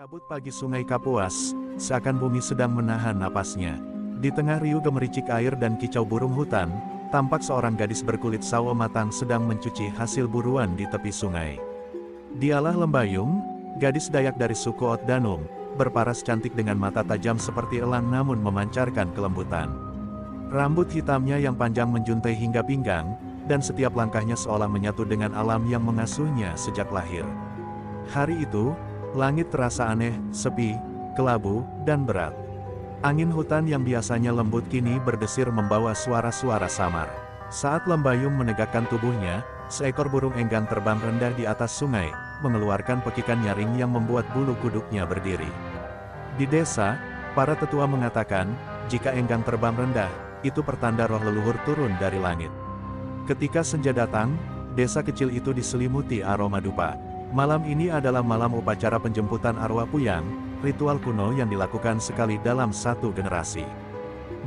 Kabut pagi Sungai Kapuas, seakan bumi sedang menahan napasnya. Di tengah riuh gemericik air dan kicau burung hutan, tampak seorang gadis berkulit sawo matang sedang mencuci hasil buruan di tepi sungai. Dialah Lembayung, gadis Dayak dari suku Otdanum, berparas cantik dengan mata tajam seperti elang namun memancarkan kelembutan. Rambut hitamnya yang panjang menjuntai hingga pinggang, dan setiap langkahnya seolah menyatu dengan alam yang mengasuhnya sejak lahir. Hari itu, langit terasa aneh, sepi, kelabu, dan berat. Angin hutan yang biasanya lembut kini berdesir membawa suara-suara samar. Saat Lembayung menegakkan tubuhnya, seekor burung enggang terbang rendah di atas sungai, mengeluarkan pekikan nyaring yang membuat bulu kuduknya berdiri. Di desa, para tetua mengatakan, jika enggang terbang rendah, itu pertanda roh leluhur turun dari langit. Ketika senja datang, desa kecil itu diselimuti aroma dupa. Malam ini adalah malam upacara penjemputan arwah Puyang, ritual kuno yang dilakukan sekali dalam satu generasi.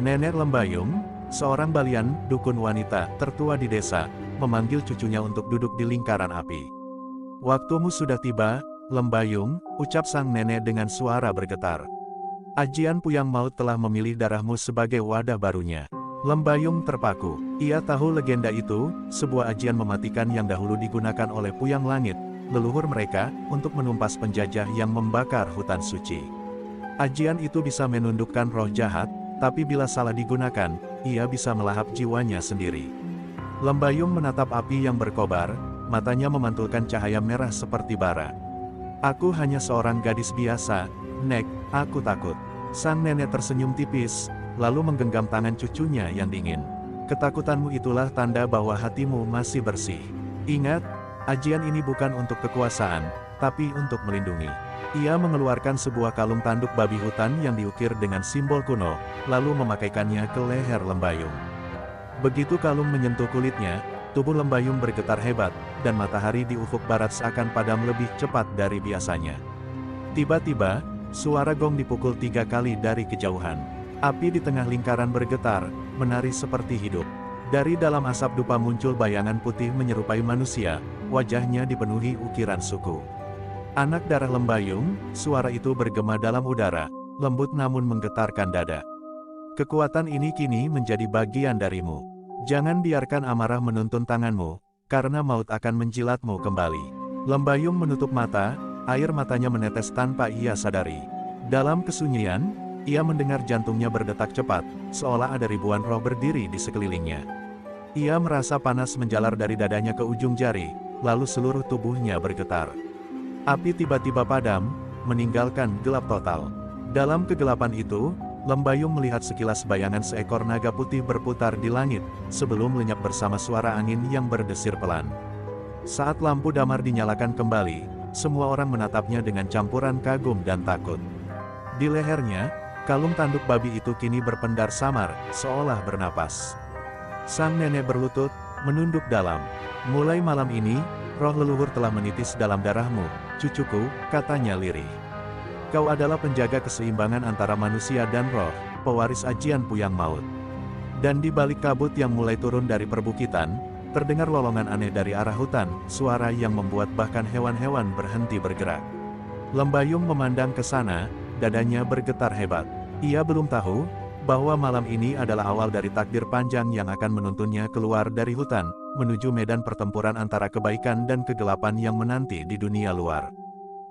Nenek Lembayung, seorang balian dukun wanita tertua di desa, memanggil cucunya untuk duduk di lingkaran api. "Waktumu sudah tiba, Lembayung," ucap sang nenek dengan suara bergetar. "Ajian Puyang Maut telah memilih darahmu sebagai wadah barunya." Lembayung terpaku. Ia tahu legenda itu, sebuah ajian mematikan yang dahulu digunakan oleh Puyang Langit, leluhur mereka, untuk menumpas penjajah yang membakar hutan suci. Ajian itu bisa menundukkan roh jahat, tapi bila salah digunakan, ia bisa melahap jiwanya sendiri. Lembayung menatap api yang berkobar, matanya memantulkan cahaya merah seperti bara. "Aku hanya seorang gadis biasa, Nek, aku takut." Sang nenek tersenyum tipis, lalu menggenggam tangan cucunya yang dingin. "Ketakutanmu itulah tanda bahwa hatimu masih bersih. Ingat, ajian ini bukan untuk kekuasaan, tapi untuk melindungi." Ia mengeluarkan sebuah kalung tanduk babi hutan yang diukir dengan simbol kuno, lalu memakaikannya ke leher Lembayung. Begitu kalung menyentuh kulitnya, tubuh Lembayung bergetar hebat, dan matahari di ufuk barat seakan padam lebih cepat dari biasanya. Tiba-tiba, suara gong dipukul 3 kali dari kejauhan. Api di tengah lingkaran bergetar, menari seperti hidup. Dari dalam asap dupa muncul bayangan putih menyerupai manusia, wajahnya dipenuhi ukiran suku. "Anak darah Lembayung," suara itu bergema dalam udara, lembut namun menggetarkan dada. "Kekuatan ini kini menjadi bagian darimu. Jangan biarkan amarah menuntun tanganmu, karena maut akan menjilatmu kembali." Lembayung menutup mata, air matanya menetes tanpa ia sadari. Dalam kesunyian, ia mendengar jantungnya berdetak cepat, seolah ada ribuan roh berdiri di sekelilingnya. Ia merasa panas menjalar dari dadanya ke ujung jari, lalu seluruh tubuhnya bergetar. Api tiba-tiba padam, meninggalkan gelap total. Dalam kegelapan itu, Lembayung melihat sekilas bayangan seekor naga putih berputar di langit, sebelum lenyap bersama suara angin yang berdesir pelan. Saat lampu damar dinyalakan kembali, semua orang menatapnya dengan campuran kagum dan takut. Di lehernya, kalung tanduk babi itu kini berpendar samar, seolah bernapas. Sang nenek berlutut, menunduk dalam. "Mulai malam ini, roh leluhur telah menitis dalam darahmu, cucuku," katanya lirih. "Kau adalah penjaga keseimbangan antara manusia dan roh, pewaris ajian Puyang Maut." Dan di balik kabut yang mulai turun dari perbukitan, terdengar lolongan aneh dari arah hutan, suara yang membuat bahkan hewan-hewan berhenti bergerak. Lembayung memandang ke sana, dadanya bergetar hebat. Ia belum tahu bahwa malam ini adalah awal dari takdir panjang yang akan menuntunnya keluar dari hutan, menuju medan pertempuran antara kebaikan dan kegelapan yang menanti di dunia luar.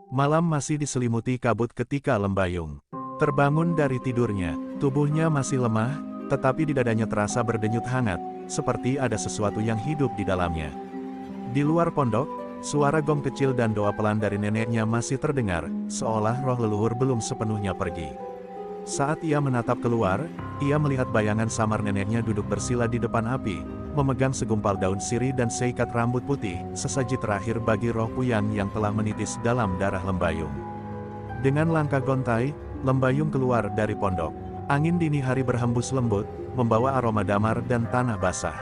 Malam masih diselimuti kabut ketika Lembayung terbangun dari tidurnya. Tubuhnya masih lemah, tetapi di dadanya terasa berdenyut hangat, seperti ada sesuatu yang hidup di dalamnya. Di luar pondok, suara gong kecil dan doa pelan dari neneknya masih terdengar, seolah roh leluhur belum sepenuhnya pergi. Saat ia menatap keluar, ia melihat bayangan samar neneknya duduk bersila di depan api, memegang segumpal daun sirih dan seikat rambut putih, sesaji terakhir bagi roh Puyang yang telah menitis dalam darah Lembayung. Dengan langkah gontai, Lembayung keluar dari pondok. Angin dini hari berhembus lembut, membawa aroma damar dan tanah basah.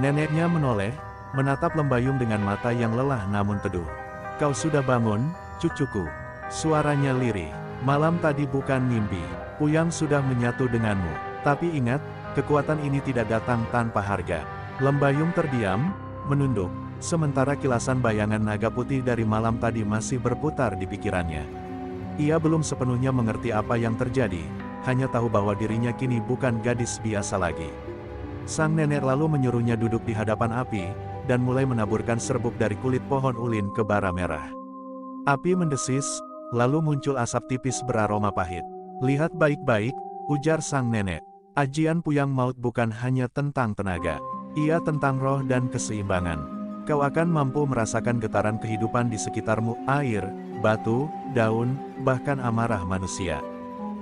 Neneknya menoleh, menatap Lembayung dengan mata yang lelah namun teduh. "Kau sudah bangun, cucuku?" Suaranya lirih. "Malam tadi bukan mimpi. Puyang sudah menyatu denganmu. Tapi ingat, kekuatan ini tidak datang tanpa harga." Lembayung terdiam, menunduk, sementara kilasan bayangan naga putih dari malam tadi masih berputar di pikirannya. Ia belum sepenuhnya mengerti apa yang terjadi, hanya tahu bahwa dirinya kini bukan gadis biasa lagi. Sang nenek lalu menyuruhnya duduk di hadapan api, dan mulai menaburkan serbuk dari kulit pohon ulin ke bara merah. Api mendesis, lalu muncul asap tipis beraroma pahit. "Lihat baik-baik," ujar sang nenek. "Ajian Puyang Maut bukan hanya tentang tenaga. Ia tentang roh dan keseimbangan. Kau akan mampu merasakan getaran kehidupan di sekitarmu, air, batu, daun, bahkan amarah manusia."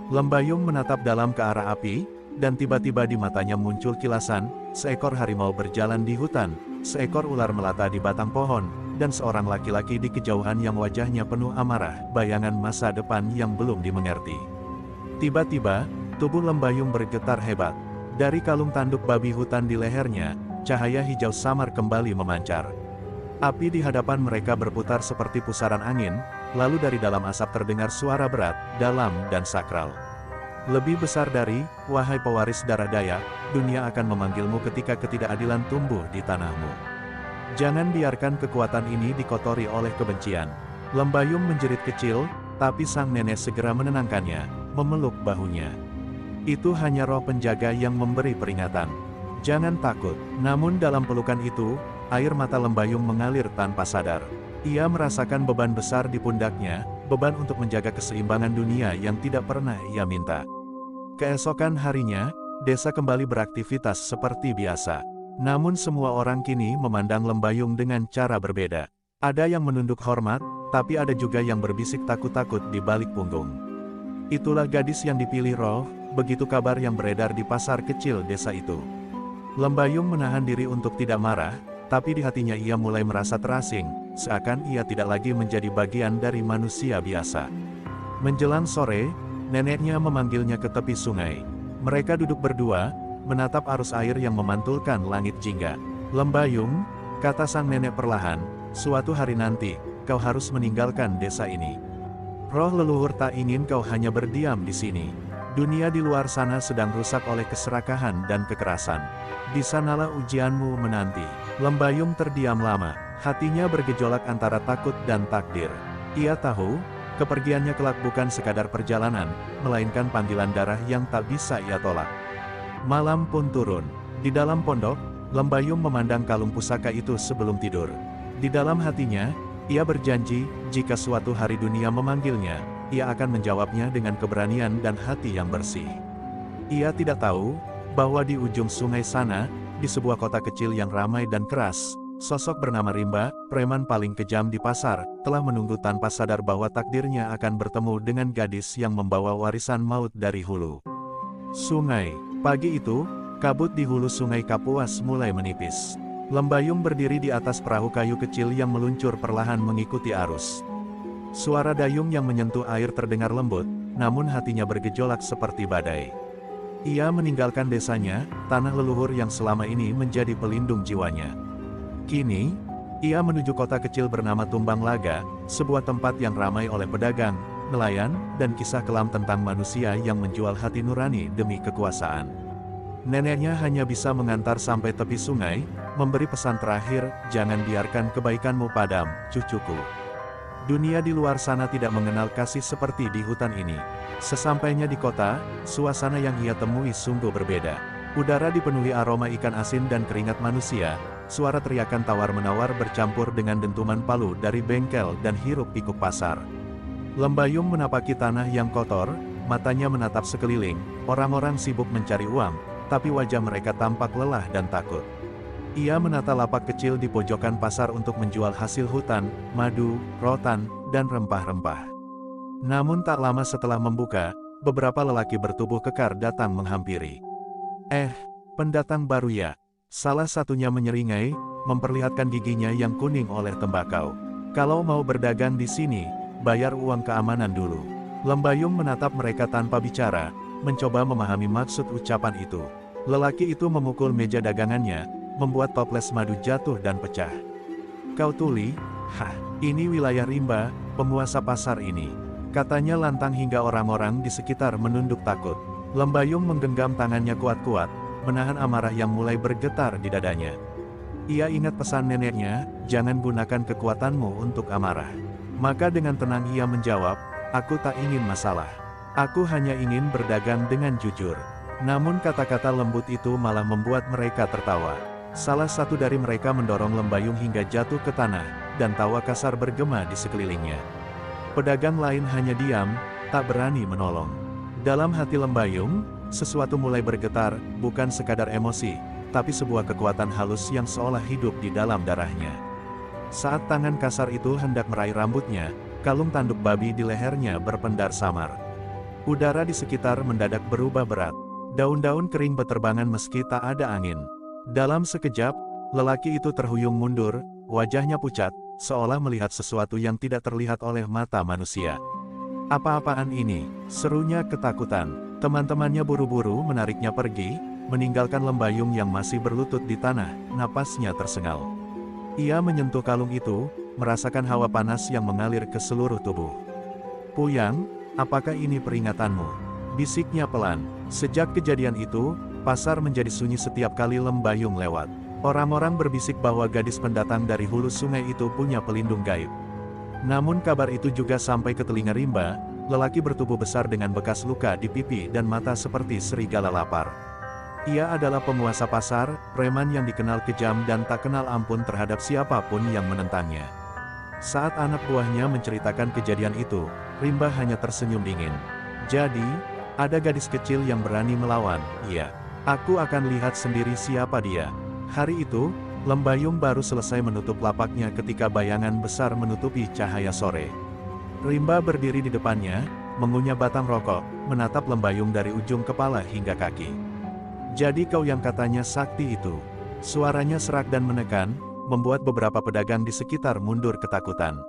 Lembayung menatap dalam ke arah api, dan tiba-tiba di matanya muncul kilasan, seekor harimau berjalan di hutan, seekor ular melata di batang pohon, dan seorang laki-laki di kejauhan yang wajahnya penuh amarah, bayangan masa depan yang belum dimengerti. Tiba-tiba, tubuh Lembayung bergetar hebat. Dari kalung tanduk babi hutan di lehernya, cahaya hijau samar kembali memancar. Api di hadapan mereka berputar seperti pusaran angin, lalu dari dalam asap terdengar suara berat, dalam dan sakral. "Lebih besar dari, wahai pewaris darah Dayak, dunia akan memanggilmu ketika ketidakadilan tumbuh di tanahmu. Jangan biarkan kekuatan ini dikotori oleh kebencian." Lembayung menjerit kecil, tapi sang nenek segera menenangkannya, memeluk bahunya. "Itu hanya roh penjaga yang memberi peringatan. Jangan takut." Namun dalam pelukan itu, air mata Lembayung mengalir tanpa sadar. Ia merasakan beban besar di pundaknya, beban untuk menjaga keseimbangan dunia yang tidak pernah ia minta. Keesokan harinya, desa kembali beraktivitas seperti biasa. Namun semua orang kini memandang Lembayung dengan cara berbeda. Ada yang menunduk hormat, tapi ada juga yang berbisik takut-takut di balik punggung. "Itulah gadis yang dipilih roh," begitu kabar yang beredar di pasar kecil desa itu. Lembayung menahan diri untuk tidak marah, tapi di hatinya ia mulai merasa terasing, seakan ia tidak lagi menjadi bagian dari manusia biasa. Menjelang sore, neneknya memanggilnya ke tepi sungai. Mereka duduk berdua, menatap arus air yang memantulkan langit jingga. "Lembayung," kata sang nenek perlahan, "suatu hari nanti, kau harus meninggalkan desa ini. Roh leluhur tak ingin kau hanya berdiam di sini. Dunia di luar sana sedang rusak oleh keserakahan dan kekerasan. Di sanalah ujianmu menanti." Lembayung terdiam lama, hatinya bergejolak antara takut dan takdir. Ia tahu, kepergiannya kelak bukan sekadar perjalanan, melainkan panggilan darah yang tak bisa ia tolak. Malam pun turun. Di dalam pondok, Lembayung memandang kalung pusaka itu sebelum tidur. Di dalam hatinya, ia berjanji, jika suatu hari dunia memanggilnya, ia akan menjawabnya dengan keberanian dan hati yang bersih. Ia tidak tahu, bahwa di ujung sungai sana, di sebuah kota kecil yang ramai dan keras, sosok bernama Rimba, preman paling kejam di pasar, telah menunggu tanpa sadar bahwa takdirnya akan bertemu dengan gadis yang membawa warisan maut dari hulu sungai. Pagi itu, kabut di hulu sungai Kapuas mulai menipis. Lembayung berdiri di atas perahu kayu kecil yang meluncur perlahan mengikuti arus. Suara dayung yang menyentuh air terdengar lembut, namun hatinya bergejolak seperti badai. Ia meninggalkan desanya, tanah leluhur yang selama ini menjadi pelindung jiwanya. Kini, ia menuju kota kecil bernama Tumbang Laga, sebuah tempat yang ramai oleh pedagang, nelayan, dan kisah kelam tentang manusia yang menjual hati nurani demi kekuasaan. Neneknya hanya bisa mengantar sampai tepi sungai, memberi pesan terakhir, "Jangan biarkan kebaikanmu padam, cucuku." Dunia di luar sana tidak mengenal kasih seperti di hutan ini. Sesampainya di kota, suasana yang ia temui sungguh berbeda. Udara dipenuhi aroma ikan asin dan keringat manusia, suara teriakan tawar-menawar bercampur dengan dentuman palu dari bengkel dan hiruk-pikuk pasar. Lembayung menapaki tanah yang kotor, matanya menatap sekeliling, orang-orang sibuk mencari uang, tapi wajah mereka tampak lelah dan takut. Ia menata lapak kecil di pojokan pasar untuk menjual hasil hutan, madu, rotan, dan rempah-rempah. Namun tak lama setelah membuka, beberapa lelaki bertubuh kekar datang menghampiri. Pendatang baru ya?" Salah satunya menyeringai, memperlihatkan giginya yang kuning oleh tembakau. "Kalau mau berdagang di sini, bayar uang keamanan dulu." Lembayung menatap mereka tanpa bicara, mencoba memahami maksud ucapan itu. Lelaki itu memukul meja dagangannya, membuat toples madu jatuh dan pecah. "Kau tuli? Ini wilayah Rimba, penguasa pasar ini," katanya lantang hingga orang-orang di sekitar menunduk takut. Lembayung menggenggam tangannya kuat-kuat, menahan amarah yang mulai bergetar di dadanya. Ia ingat pesan neneknya, "Jangan gunakan kekuatanmu untuk amarah." Maka dengan tenang ia menjawab, Aku tak ingin masalah. Aku hanya ingin berdagang dengan jujur. Namun kata-kata lembut itu malah membuat mereka tertawa. Salah satu dari mereka mendorong Lembayung hingga jatuh ke tanah, dan tawa kasar bergema di sekelilingnya. Pedagang lain hanya diam, tak berani menolong. Dalam hati Lembayung, sesuatu mulai bergetar, bukan sekadar emosi, tapi sebuah kekuatan halus yang seolah hidup di dalam darahnya. Saat tangan kasar itu hendak meraih rambutnya, kalung tanduk babi di lehernya berpendar samar. Udara di sekitar mendadak berubah berat. Daun-daun kering beterbangan meski tak ada angin. Dalam sekejap, lelaki itu terhuyung mundur, wajahnya pucat, seolah melihat sesuatu yang tidak terlihat oleh mata manusia. "Apa-apaan ini?" serunya ketakutan. Teman-temannya buru-buru menariknya pergi, meninggalkan Lembayung yang masih berlutut di tanah, napasnya tersengal. Ia menyentuh kalung itu, merasakan hawa panas yang mengalir ke seluruh tubuh. "Puyang, apakah ini peringatanmu?" bisiknya pelan. Sejak kejadian itu, pasar menjadi sunyi setiap kali Lembayung lewat. Orang-orang berbisik bahwa gadis pendatang dari hulu sungai itu punya pelindung gaib. Namun kabar itu juga sampai ke telinga Rimba, lelaki bertubuh besar dengan bekas luka di pipi dan mata seperti serigala lapar. Ia adalah penguasa pasar, preman yang dikenal kejam dan tak kenal ampun terhadap siapapun yang menentangnya. Saat anak buahnya menceritakan kejadian itu, Rimba hanya tersenyum dingin. "Jadi, ada gadis kecil yang berani melawan, iya. Aku akan lihat sendiri siapa dia." Hari itu, Lembayung baru selesai menutup lapaknya ketika bayangan besar menutupi cahaya sore. Rimba berdiri di depannya, mengunyah batang rokok, menatap Lembayung dari ujung kepala hingga kaki. "Jadi kau yang katanya sakti itu?" Suaranya serak dan menekan, membuat beberapa pedagang di sekitar mundur ketakutan.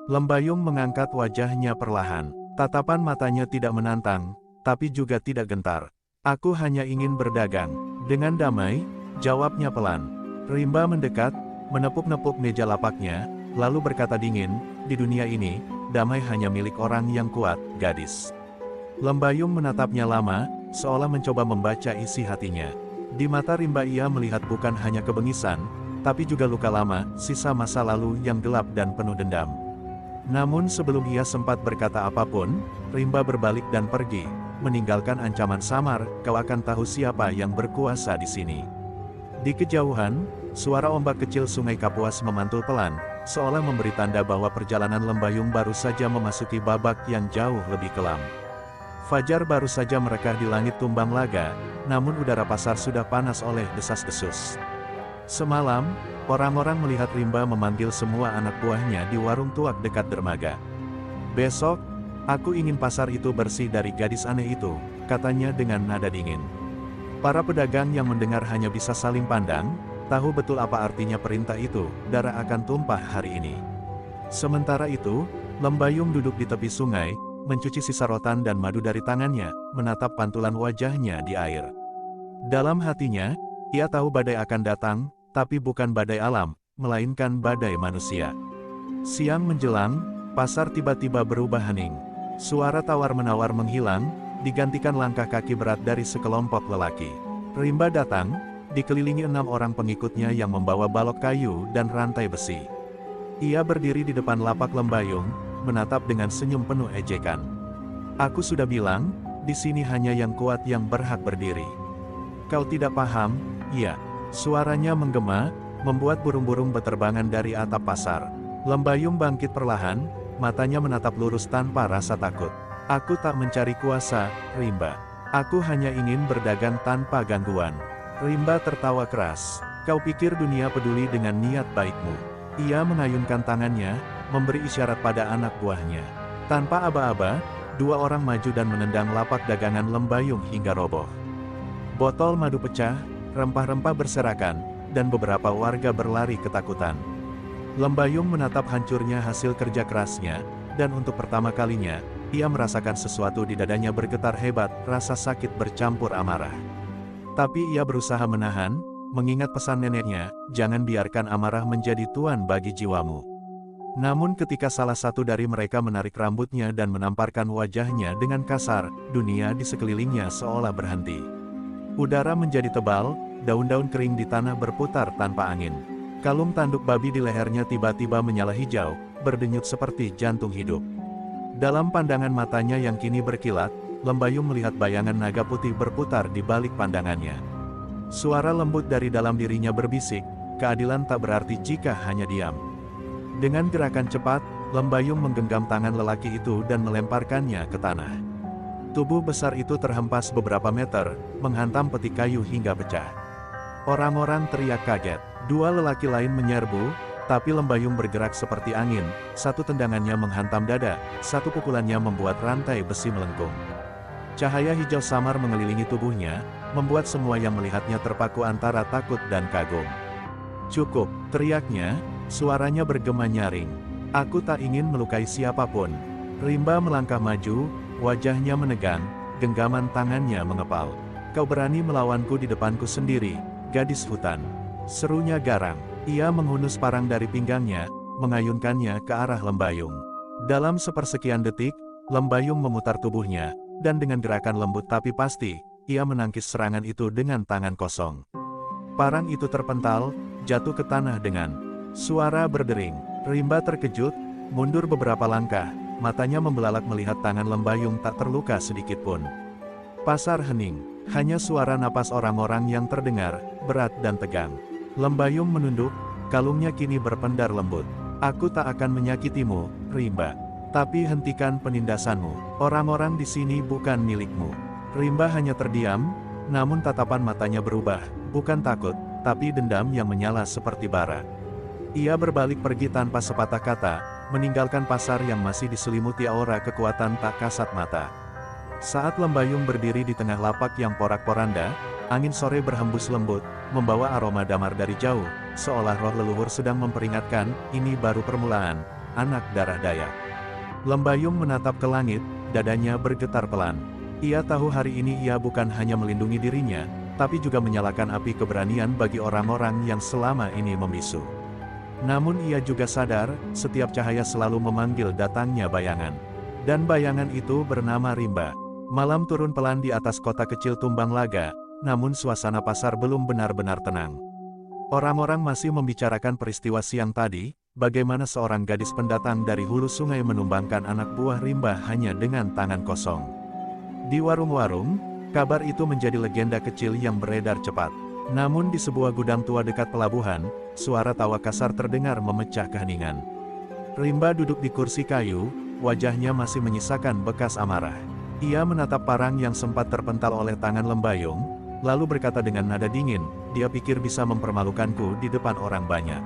Lembayung mengangkat wajahnya perlahan. Tatapan matanya tidak menantang, tapi juga tidak gentar. "Aku hanya ingin berdagang dengan damai," jawabnya pelan. Rimba mendekat, menepuk-nepuk meja lapaknya, lalu berkata dingin, "Di dunia ini, damai hanya milik orang yang kuat, gadis." Lembayung menatapnya lama, seolah mencoba membaca isi hatinya. Di mata Rimba ia melihat bukan hanya kebengisan, tapi juga luka lama, sisa masa lalu yang gelap dan penuh dendam. Namun sebelum ia sempat berkata apapun, Rimba berbalik dan pergi, meninggalkan ancaman samar, "Kau akan tahu siapa yang berkuasa di sini." Di kejauhan, suara ombak kecil Sungai Kapuas memantul pelan, seolah memberi tanda bahwa perjalanan Lembayung baru saja memasuki babak yang jauh lebih kelam. Fajar baru saja merekah di langit Tumbang Laga, namun udara pasar sudah panas oleh desas-desus. Semalam, orang-orang melihat Rimba memanggil semua anak buahnya di warung tuak dekat dermaga. "Besok, aku ingin pasar itu bersih dari gadis aneh itu," katanya dengan nada dingin. Para pedagang yang mendengar hanya bisa saling pandang, tahu betul apa artinya perintah itu, darah akan tumpah hari ini. Sementara itu, Lembayung duduk di tepi sungai, mencuci sisa rotan dan madu dari tangannya, menatap pantulan wajahnya di air. Dalam hatinya, ia tahu badai akan datang, tapi bukan badai alam, melainkan badai manusia. Siang menjelang, pasar tiba-tiba berubah hening. Suara tawar-menawar menghilang, digantikan langkah kaki berat dari sekelompok lelaki. Rimba datang, dikelilingi 6 orang pengikutnya yang membawa balok kayu dan rantai besi. Ia berdiri di depan lapak Lembayung, menatap dengan senyum penuh ejekan. "Aku sudah bilang, di sini hanya yang kuat yang berhak berdiri. Kau tidak paham?" "Iya." Suaranya menggema, membuat burung-burung beterbangan dari atap pasar. Lembayung bangkit perlahan, matanya menatap lurus tanpa rasa takut. "Aku tak mencari kuasa, Rimba. Aku hanya ingin berdagang tanpa gangguan." Rimba tertawa keras. "Kau pikir dunia peduli dengan niat baikmu?" Ia mengayunkan tangannya, memberi isyarat pada anak buahnya. Tanpa aba-aba, 2 orang maju dan menendang lapak dagangan Lembayung hingga roboh. Botol madu pecah, rempah-rempah berserakan, dan beberapa warga berlari ketakutan. Lembayung menatap hancurnya hasil kerja kerasnya, dan untuk pertama kalinya, ia merasakan sesuatu di dadanya bergetar hebat, rasa sakit bercampur amarah. Tapi ia berusaha menahan, mengingat pesan neneknya, "Jangan biarkan amarah menjadi tuan bagi jiwamu." Namun ketika salah satu dari mereka menarik rambutnya dan menamparkan wajahnya dengan kasar, dunia di sekelilingnya seolah berhenti. Udara menjadi tebal, daun-daun kering di tanah berputar tanpa angin. Kalung tanduk babi di lehernya tiba-tiba menyala hijau, berdenyut seperti jantung hidup. Dalam pandangan matanya yang kini berkilat, Lembayung melihat bayangan naga putih berputar di balik pandangannya. Suara lembut dari dalam dirinya berbisik, keadilan tak berarti jika hanya diam. Dengan gerakan cepat, Lembayung menggenggam tangan lelaki itu dan melemparkannya ke tanah. Tubuh besar itu terhempas beberapa meter, menghantam peti kayu hingga pecah. Orang-orang teriak kaget. Dua lelaki lain menyerbu, tapi Lembayung bergerak seperti angin, satu tendangannya menghantam dada, satu pukulannya membuat rantai besi melengkung. Cahaya hijau samar mengelilingi tubuhnya, membuat semua yang melihatnya terpaku antara takut dan kagum. "Cukup," teriaknya, suaranya bergema nyaring. "Aku tak ingin melukai siapapun." Rimba melangkah maju, wajahnya menegang, genggaman tangannya mengepal. "Kau berani melawanku di depanku sendiri, gadis hutan," serunya garang. Ia menghunus parang dari pinggangnya, mengayunkannya ke arah Lembayung. Dalam sepersekian detik, Lembayung memutar tubuhnya, dan dengan gerakan lembut tapi pasti, ia menangkis serangan itu dengan tangan kosong. Parang itu terpental, jatuh ke tanah dengan suara berdering. Rimba terkejut, mundur beberapa langkah, matanya membelalak melihat tangan Lembayung tak terluka sedikitpun. Pasar hening, hanya suara napas orang-orang yang terdengar, berat dan tegang. Lembayung menunduk, kalungnya kini berpendar lembut. "Aku tak akan menyakitimu, Rimba. Tapi hentikan penindasanmu. Orang-orang di sini bukan milikmu." Rimba hanya terdiam, namun tatapan matanya berubah, bukan takut, tapi dendam yang menyala seperti bara. Ia berbalik pergi tanpa sepatah kata, meninggalkan pasar yang masih diselimuti aura kekuatan tak kasat mata. Saat Lembayung berdiri di tengah lapak yang porak-poranda, angin sore berhembus lembut, membawa aroma damar dari jauh, seolah roh leluhur sedang memperingatkan, ini baru permulaan, anak darah Dayak. Lembayung menatap ke langit, dadanya bergetar pelan. Ia tahu hari ini ia bukan hanya melindungi dirinya, tapi juga menyalakan api keberanian bagi orang-orang yang selama ini membisu. Namun ia juga sadar, setiap cahaya selalu memanggil datangnya bayangan. Dan bayangan itu bernama Rimba. Malam turun pelan di atas kota kecil Tumbang Laga, namun suasana pasar belum benar-benar tenang. Orang-orang masih membicarakan peristiwa siang tadi, bagaimana seorang gadis pendatang dari hulu sungai menumbangkan anak buah Rimba hanya dengan tangan kosong. Di warung-warung, kabar itu menjadi legenda kecil yang beredar cepat. Namun di sebuah gudang tua dekat pelabuhan, suara tawa kasar terdengar memecah keheningan. Rimba duduk di kursi kayu, wajahnya masih menyisakan bekas amarah. Ia menatap parang yang sempat terpental oleh tangan Lembayung, lalu berkata dengan nada dingin, "Dia pikir bisa mempermalukanku di depan orang banyak.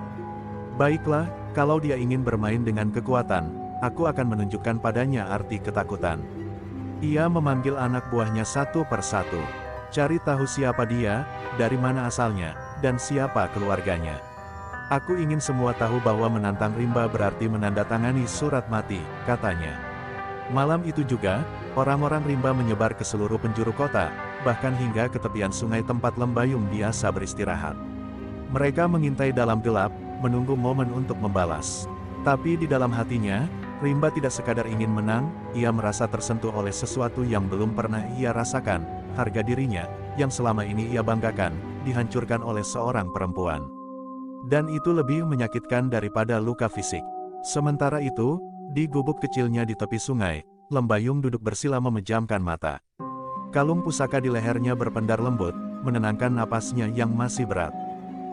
Baiklah, kalau dia ingin bermain dengan kekuatan, aku akan menunjukkan padanya arti ketakutan." Ia memanggil anak buahnya satu persatu. "Cari tahu siapa dia, dari mana asalnya, dan siapa keluarganya. Aku ingin semua tahu bahwa menantang Rimba berarti menandatangani surat mati," katanya. Malam itu juga, orang-orang Rimba menyebar ke seluruh penjuru kota, bahkan hingga ke tepian sungai tempat Lembayung biasa beristirahat. Mereka mengintai dalam gelap, menunggu momen untuk membalas. Tapi di dalam hatinya, Rimba tidak sekadar ingin menang, ia merasa tersentuh oleh sesuatu yang belum pernah ia rasakan, harga dirinya, yang selama ini ia banggakan, dihancurkan oleh seorang perempuan. Dan itu lebih menyakitkan daripada luka fisik. Sementara itu, di gubuk kecilnya di tepi sungai, Lembayung duduk bersila memejamkan mata. Kalung pusaka di lehernya berpendar lembut, menenangkan napasnya yang masih berat.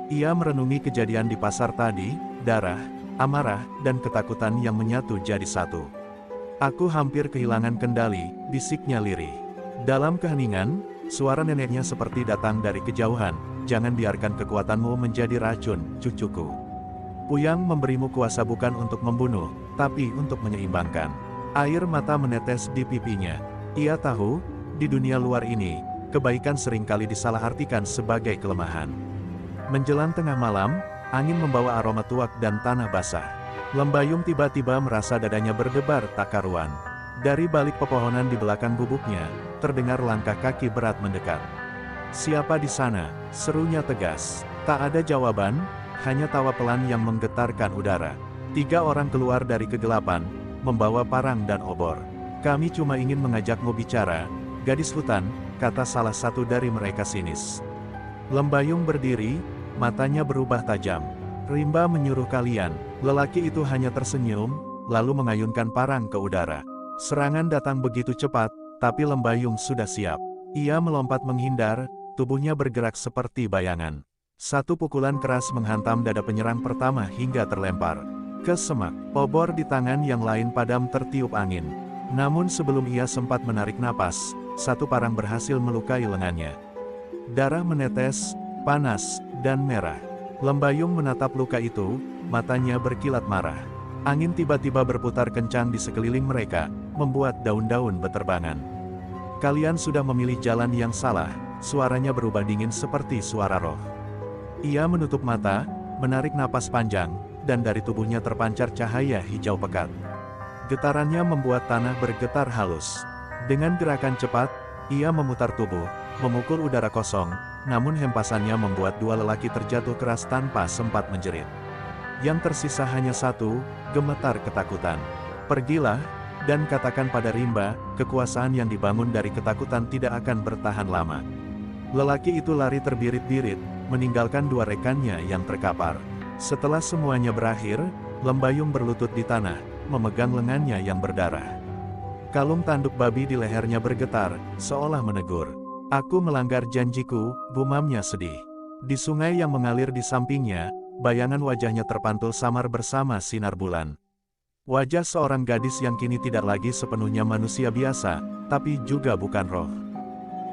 Ia merenungi kejadian di pasar tadi, darah, amarah, dan ketakutan yang menyatu jadi satu. "Aku hampir kehilangan kendali," bisiknya lirih. Dalam keheningan, suara neneknya seperti datang dari kejauhan, "Jangan biarkan kekuatanmu menjadi racun, cucuku. Puyang memberimu kuasa bukan untuk membunuh, tapi untuk menyeimbangkan." Air mata menetes di pipinya. Ia tahu, di dunia luar ini, kebaikan seringkali disalahartikan sebagai kelemahan. Menjelang tengah malam, angin membawa aroma tuak dan tanah basah. Lembayung tiba-tiba merasa dadanya berdebar tak karuan. Dari balik pepohonan di belakang gubuknya, terdengar langkah kaki berat mendekat. "Siapa di sana?" serunya tegas. Tak ada jawaban, hanya tawa pelan yang menggetarkan udara. 3 orang keluar dari kegelapan, membawa parang dan obor. "Kami cuma ingin mengajakmu bicara, gadis hutan," kata salah satu dari mereka sinis. Lembayung berdiri, matanya berubah tajam. "Rimba menyuruh kalian." Lelaki itu hanya tersenyum, lalu mengayunkan parang ke udara. Serangan datang begitu cepat, tapi Lembayung sudah siap. Ia melompat menghindar, tubuhnya bergerak seperti bayangan. Satu pukulan keras menghantam dada penyerang pertama hingga terlempar ke semak. Obor di tangan yang lain padam tertiup angin. Namun sebelum ia sempat menarik napas, satu parang berhasil melukai lengannya. Darah menetes, panas, dan merah. Lembayung menatap luka itu, matanya berkilat marah. Angin tiba-tiba berputar kencang di sekeliling mereka, membuat daun-daun beterbangan. Kalian sudah memilih jalan yang salah, suaranya berubah dingin seperti suara roh. Ia menutup mata, menarik napas panjang, dan dari tubuhnya terpancar cahaya hijau pekat. Getarannya membuat tanah bergetar halus. Dengan gerakan cepat, ia memutar tubuh, memukul udara kosong, namun hempasannya membuat dua lelaki terjatuh keras tanpa sempat menjerit. Yang tersisa hanya satu, gemetar ketakutan. Pergilah, dan katakan pada Rimba, kekuasaan yang dibangun dari ketakutan tidak akan bertahan lama. Lelaki itu lari terbirit-birit, meninggalkan dua rekannya yang terkapar. Setelah semuanya berakhir, Lembayung berlutut di tanah, memegang lengannya yang berdarah. Kalung tanduk babi di lehernya bergetar, seolah menegur. Aku melanggar janjiku, gumamnya sedih. Di sungai yang mengalir di sampingnya, bayangan wajahnya terpantul samar bersama sinar bulan. Wajah seorang gadis yang kini tidak lagi sepenuhnya manusia biasa, tapi juga bukan roh.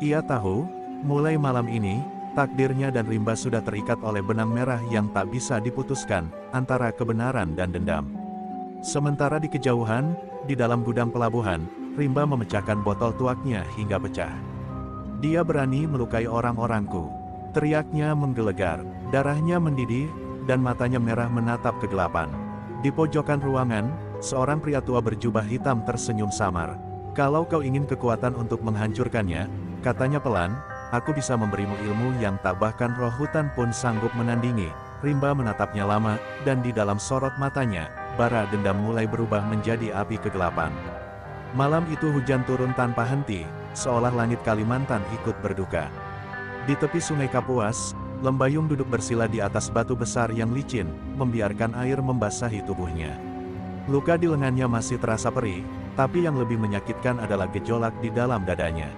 Ia tahu, mulai malam ini, takdirnya dan Rimba sudah terikat oleh benang merah yang tak bisa diputuskan, antara kebenaran dan dendam. Sementara di kejauhan, di dalam gudang pelabuhan, Rimba memecahkan botol tuaknya hingga pecah. Dia berani melukai orang-orangku. Teriaknya menggelegar, darahnya mendidih, dan matanya merah menatap kegelapan. Di pojokan ruangan, seorang pria tua berjubah hitam tersenyum samar. Kalau kau ingin kekuatan untuk menghancurkannya, katanya pelan, aku bisa memberimu ilmu yang tak bahkan roh hutan pun sanggup menandingi. Rimba menatapnya lama, dan di dalam sorot matanya, bara dendam mulai berubah menjadi api kegelapan. Malam itu hujan turun tanpa henti, seolah langit Kalimantan ikut berduka. Di tepi sungai Kapuas, Lembayung duduk bersila di atas batu besar yang licin, membiarkan air membasahi tubuhnya. Luka di lengannya masih terasa perih, tapi yang lebih menyakitkan adalah gejolak di dalam dadanya.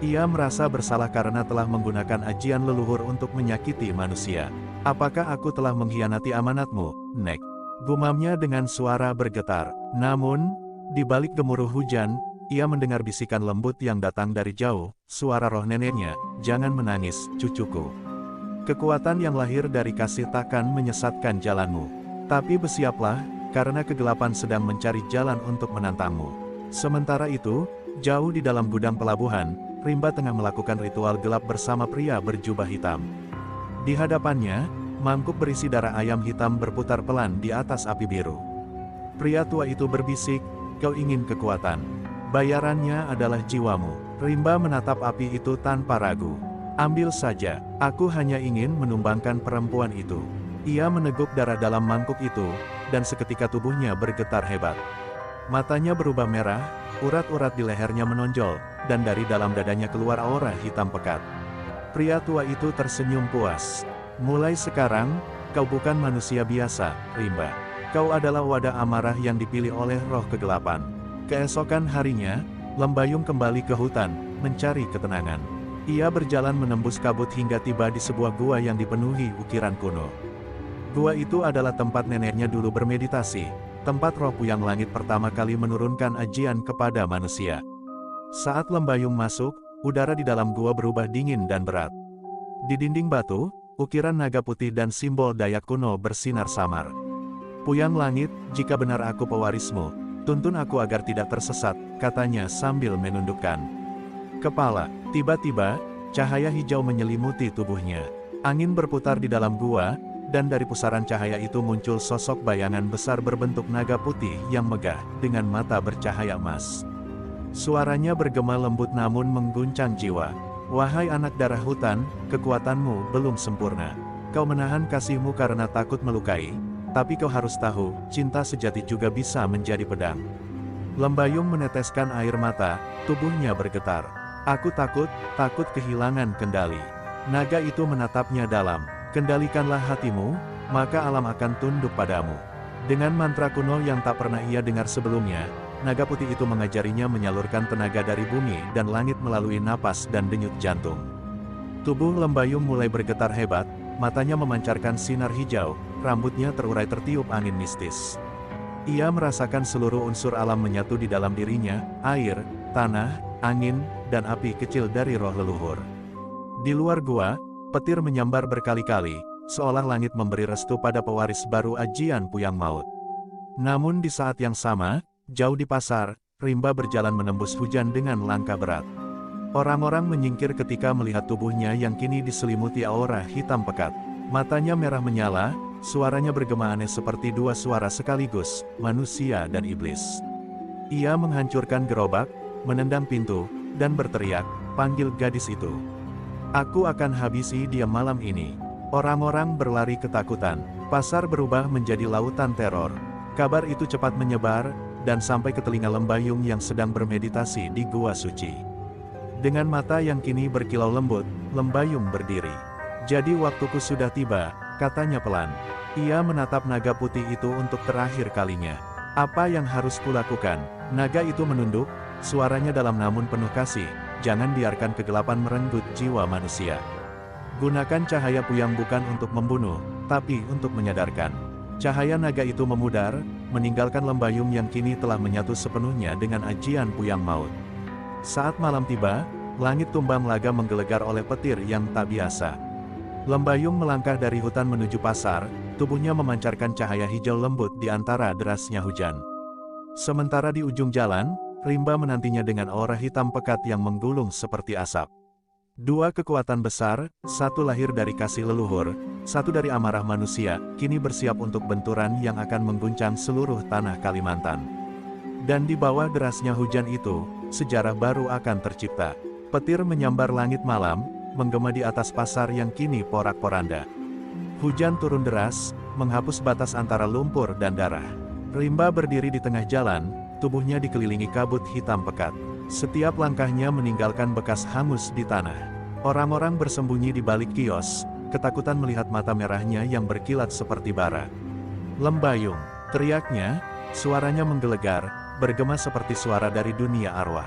Ia merasa bersalah karena telah menggunakan ajian leluhur untuk menyakiti manusia. Apakah aku telah mengkhianati amanatmu, Nek? Gumamnya dengan suara bergetar. Namun, di balik gemuruh hujan, ia mendengar bisikan lembut yang datang dari jauh, suara roh neneknya, jangan menangis, cucuku. Kekuatan yang lahir dari kasih takkan menyesatkan jalanmu. Tapi bersiaplah, karena kegelapan sedang mencari jalan untuk menantangmu. Sementara itu, jauh di dalam gudang pelabuhan, Rimba tengah melakukan ritual gelap bersama pria berjubah hitam. Di hadapannya, mangkuk berisi darah ayam hitam berputar pelan di atas api biru. Pria tua itu berbisik, kau ingin kekuatan. Bayarannya adalah jiwamu. Rimba menatap api itu tanpa ragu. Ambil saja, aku hanya ingin menumbangkan perempuan itu. Ia meneguk darah dalam mangkuk itu, dan seketika tubuhnya bergetar hebat. Matanya berubah merah, urat-urat di lehernya menonjol, dan dari dalam dadanya keluar aura hitam pekat. Pria tua itu tersenyum puas. Mulai sekarang, kau bukan manusia biasa, Rimba. Kau adalah wadah amarah yang dipilih oleh roh kegelapan. Keesokan harinya, Lembayung kembali ke hutan, mencari ketenangan. Ia berjalan menembus kabut hingga tiba di sebuah gua yang dipenuhi ukiran kuno. Gua itu adalah tempat neneknya dulu bermeditasi, tempat roh Puyang Langit pertama kali menurunkan ajian kepada manusia. Saat Lembayung masuk, udara di dalam gua berubah dingin dan berat. Di dinding batu, ukiran naga putih dan simbol Dayak kuno bersinar samar. Puyang Langit, jika benar aku pewarismu, tuntun aku agar tidak tersesat, katanya sambil menundukkan kepala. Tiba-tiba, cahaya hijau menyelimuti tubuhnya. Angin berputar di dalam gua, dan dari pusaran cahaya itu muncul sosok bayangan besar berbentuk naga putih yang megah, dengan mata bercahaya emas. Suaranya bergema lembut namun mengguncang jiwa. Wahai anak darah hutan, kekuatanmu belum sempurna. Kau menahan kasihmu karena takut melukai, tapi kau harus tahu, cinta sejati juga bisa menjadi pedang. Lembayung meneteskan air mata, tubuhnya bergetar. Aku takut kehilangan kendali. Naga itu menatapnya dalam. Kendalikanlah hatimu, maka alam akan tunduk padamu. Dengan mantra kuno yang tak pernah ia dengar sebelumnya, naga putih itu mengajarinya menyalurkan tenaga dari bumi dan langit melalui napas dan denyut jantung. Tubuh Lembayung mulai bergetar hebat, matanya memancarkan sinar hijau, rambutnya terurai tertiup angin mistis. Ia merasakan seluruh unsur alam menyatu di dalam dirinya, air, tanah, angin, dan api kecil dari roh leluhur. Di luar gua, petir menyambar berkali-kali, seolah langit memberi restu pada pewaris baru ajian Puyang Maut. Namun di saat yang sama, jauh di pasar, Rimba berjalan menembus hujan dengan langkah berat. Orang-orang menyingkir ketika melihat tubuhnya yang kini diselimuti aura hitam pekat. Matanya merah menyala, suaranya bergema aneh seperti dua suara sekaligus, manusia dan iblis. Ia menghancurkan gerobak, menendang pintu, dan berteriak, "Panggil gadis itu. Aku akan habisi dia malam ini." Orang-orang berlari ketakutan. Pasar berubah menjadi lautan teror. Kabar itu cepat menyebar, dan sampai ke telinga Lembayung yang sedang bermeditasi di gua suci. Dengan mata yang kini berkilau lembut, Lembayung berdiri. "Jadi waktuku sudah tiba," katanya pelan. Ia menatap naga putih itu untuk terakhir kalinya. "Apa yang harus kulakukan?" Naga itu menunduk, suaranya dalam namun penuh kasih, "Jangan biarkan kegelapan merenggut jiwa manusia. Gunakan cahaya Puyang bukan untuk membunuh, tapi untuk menyadarkan." Cahaya naga itu memudar, meninggalkan Lembayung yang kini telah menyatu sepenuhnya dengan ajian Puyang Maut. Saat malam tiba, langit tumbang laga menggelegar oleh petir yang tak biasa. Lembayung melangkah dari hutan menuju pasar, tubuhnya memancarkan cahaya hijau lembut di antara derasnya hujan. Sementara di ujung jalan, Rimba menantinya dengan aura hitam pekat yang menggulung seperti asap. Dua kekuatan besar, satu lahir dari kasih leluhur, satu dari amarah manusia, kini bersiap untuk benturan yang akan mengguncang seluruh tanah Kalimantan. Dan di bawah derasnya hujan itu, sejarah baru akan tercipta. Petir menyambar langit malam, menggema di atas pasar yang kini porak-poranda. Hujan turun deras, menghapus batas antara lumpur dan darah. Rimba berdiri di tengah jalan, tubuhnya dikelilingi kabut hitam pekat. Setiap langkahnya meninggalkan bekas hangus di tanah. Orang-orang bersembunyi di balik kios, ketakutan melihat mata merahnya yang berkilat seperti bara. "Lembayung!" teriaknya, suaranya menggelegar, bergema seperti suara dari dunia arwah.